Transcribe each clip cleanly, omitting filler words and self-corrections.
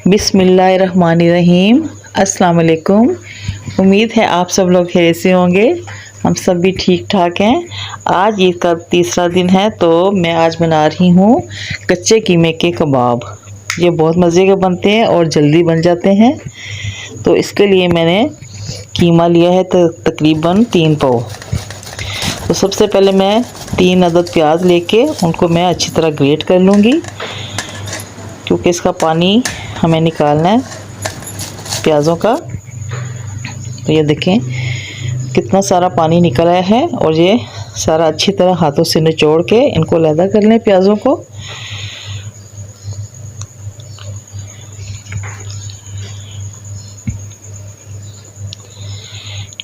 बिस्मिल्लाहिर्रहमानिर्रहीम। अस्सलाम वालेकुम। उम्मीद है आप सब लोग खैरियत से होंगे। हम सब भी ठीक ठाक हैं। आज ईद का तीसरा दिन है तो मैं आज बना रही हूँ कच्चे कीमे के कबाब। ये बहुत मज़े के बनते हैं और जल्दी बन जाते हैं। तो इसके लिए मैंने कीमा लिया है तकरीबन 3 पाव। तो सबसे पहले मैं 3 अदद प्याज लेके उनको मैं अच्छी तरह ग्रेट कर लूँगी, क्योंकि इसका पानी हमें निकालना है प्याज़ों का। तो ये देखें कितना सारा पानी निकल आया है और ये सारा अच्छी तरह हाथों से निचोड़ के इनको अलग कर लें प्याज़ों को।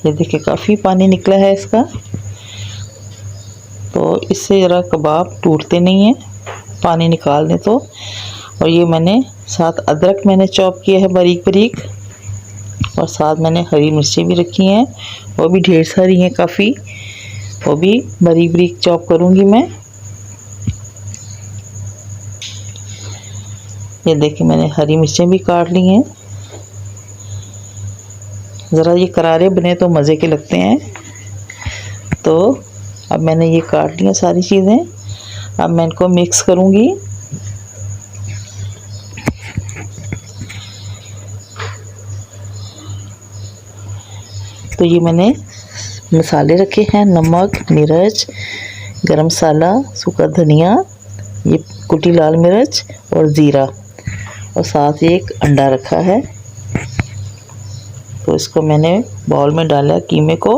ये देखिए काफ़ी पानी निकला है इसका, तो इससे ज़रा कबाब टूटते नहीं हैं पानी निकाल दें तो। और ये मैंने साथ अदरक मैंने चॉप किया है बारीक बारीक, और साथ मैंने हरी मिर्चें भी रखी हैं, वो भी ढेर सारी हैं काफ़ी, वो भी बारीक बारीक चॉप करूँगी मैं। ये देखिए मैंने हरी मिर्चें भी काट ली हैं। ज़रा ये करारे बने तो मज़े के लगते हैं। तो अब मैंने ये काट लिया सारी चीज़ें। अब मैं इनको मिक्स करूँगी। तो ये मैंने मसाले रखे हैं, नमक, मिर्च, गरम मसाला, सूखा धनिया, ये कुटी लाल मिर्च और ज़ीरा, और साथ एक अंडा रखा है। तो इसको मैंने बाउल में डाला कीमे को,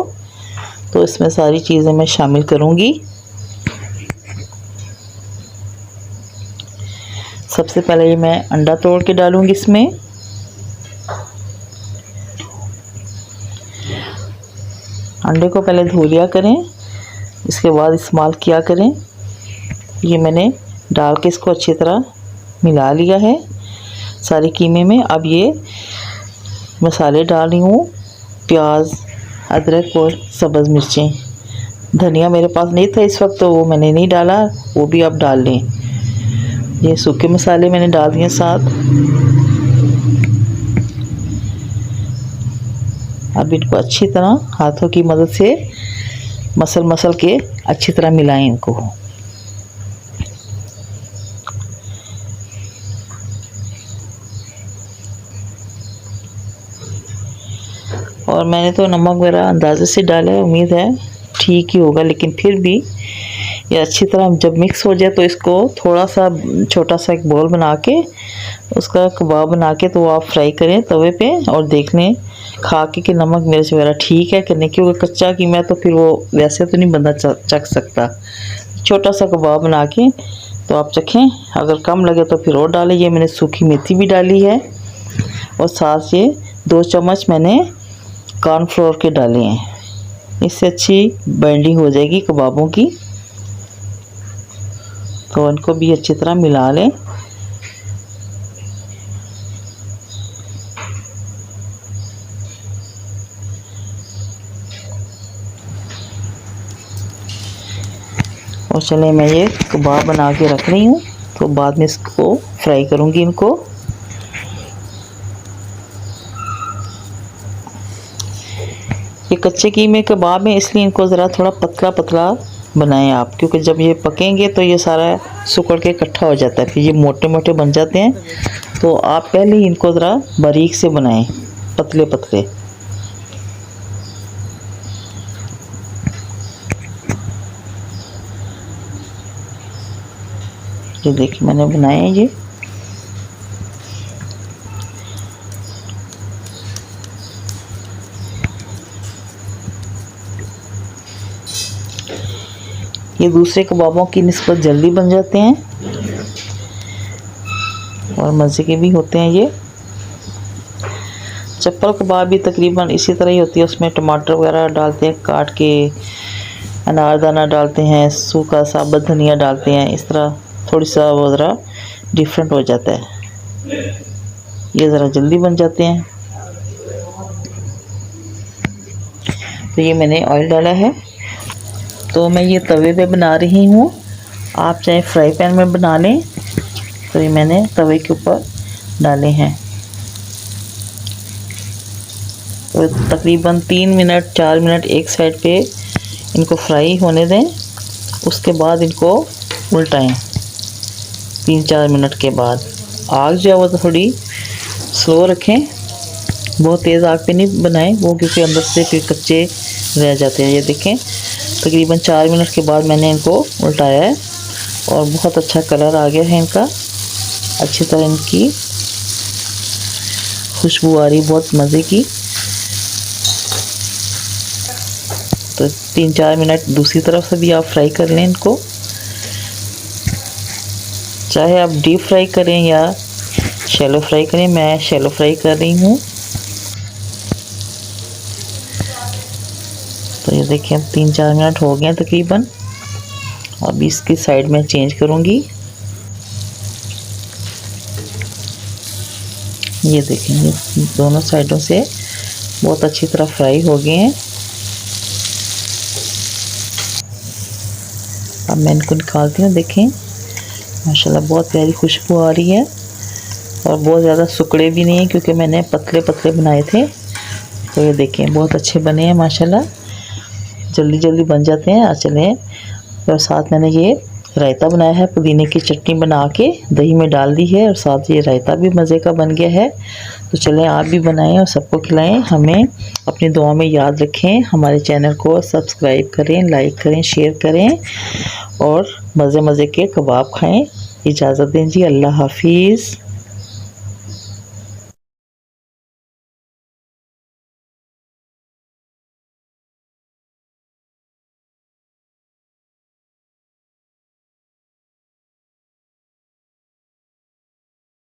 तो इसमें सारी चीज़ें मैं शामिल करूँगी। सबसे पहले ये मैं अंडा तोड़ के डालूँगी इसमें। अंडे को पहले धो लिया करें, इसके बाद इस्तेमाल किया करें। ये मैंने डाल के इसको अच्छी तरह मिला लिया है सारे कीमे में। अब ये मसाले डाल रही हूँ, प्याज, अदरक और सब्ज़ मिर्चें। धनिया मेरे पास नहीं था इस वक्त तो वो मैंने नहीं डाला, वो भी आप डाल लें। ये सूखे मसाले मैंने डाल दिए साथ। अब इनको अच्छी तरह हाथों की मदद से मसल के अच्छी तरह मिलाएं इनको। और मैंने तो नमक वगैरह अंदाज़े से डाला है, उम्मीद है ठीक ही होगा, लेकिन फिर भी ये अच्छी तरह जब मिक्स हो जाए तो इसको थोड़ा सा छोटा सा एक बॉल बना के उसका कबाब बना के तो आप फ्राई करें तवे पे, और देख लें खा के कि नमक मिर्च वगैरह ठीक है कि नहीं, क्योंकि कच्चा कीमा तो फिर वो वैसे तो नहीं बंदा चख सकता। छोटा सा कबाब बना के तो आप चखें, अगर कम लगे तो फिर और डालें। ये मैंने सूखी मेथी भी डाली है, और साथ ये 2 चम्मच मैंने कॉर्नफ्लोर के डाले हैं, इससे अच्छी बाइंडिंग हो जाएगी कबाबों की। तो इनको भी अच्छी तरह मिला लें। और चले मैं ये कबाब बना के रख रही हूँ, तो बाद में इसको फ्राई करूँगी इनको। ये कच्चे कीमे कबाब हैं, इसलिए इनको ज़रा थोड़ा पतला पतला बनाएं आप, क्योंकि जब ये पकेंगे तो ये सारा सुकड़ के इकट्ठा हो जाता है, फिर ये मोटे मोटे बन जाते हैं। तो आप पहले ही इनको ज़रा बारीक से बनाएं, पतले पतले। ये देखिए मैंने बनाए हैं ये। ये दूसरे कबाबों की निस्बत जल्दी बन जाते हैं और मज़े के भी होते हैं। ये चप्पल कबाब भी तकरीबन इसी तरह ही होती है, उसमें टमाटर वगैरह डालते हैं काट के, अनारदाना डालते हैं, सूखा साबुत धनिया डालते हैं, इस तरह थोड़ी सा वो ज़रा डिफरेंट हो जाता है। ये ज़रा जल्दी बन जाते हैं। तो ये मैंने ऑयल डाला है, तो मैं ये तवे पे बना रही हूँ, आप चाहे फ्राई पैन में बना लें। तो ये मैंने तवे के ऊपर डाले हैं। तो तकरीबन 3 मिनट 4 मिनट एक साइड पे इनको फ्राई होने दें। उसके बाद इनको उल्टाएं 3-4 मिनट के बाद। आग जो है वो तो थोड़ी स्लो रखें, बहुत तेज़ आग पे नहीं बनाएं वो, क्योंकि अंदर से फिर कच्चे रह जाते हैं। ये देखें तकरीबन 4 मिनट के बाद मैंने इनको उल्टाया है और बहुत अच्छा कलर आ गया है इनका। अच्छी तरह इनकी खुशबू आ रही बहुत मज़े की। तो 3-4 मिनट दूसरी तरफ से भी आप फ्राई कर लें इनको, चाहे आप डीप फ्राई करें या शैलो फ्राई करें। मैं शैलो फ्राई कर रही हूँ। तो ये देखिए अब 3-4 मिनट हो गए तकरीबन। अब इसकी साइड में चेंज करूँगी। ये देखें ये दोनों साइडों से बहुत अच्छी तरह फ्राई हो गए हैं। अब मैं इनको निकालती हूँ। देखें माशाल्लाह बहुत प्यारी खुशबू आ रही है और बहुत ज़्यादा सुकड़े भी नहीं है, क्योंकि मैंने पतले पतले बनाए थे। तो ये देखें बहुत अच्छे बने हैं माशाल्लाह, जल्दी जल्दी बन जाते हैं। चलें, और साथ मैंने ये रायता बनाया है, पुदीने की चटनी बना के दही में डाल दी है, और साथ ये रायता भी मज़े का बन गया है। तो चलें आप भी बनाएं और सबको खिलाएं। हमें अपनी दुआ में याद रखें। हमारे चैनल को सब्सक्राइब करें, लाइक करें, शेयर करें और मज़े मज़े के कबाब खाएं। इजाज़त दें जी, अल्लाह हाफिज़।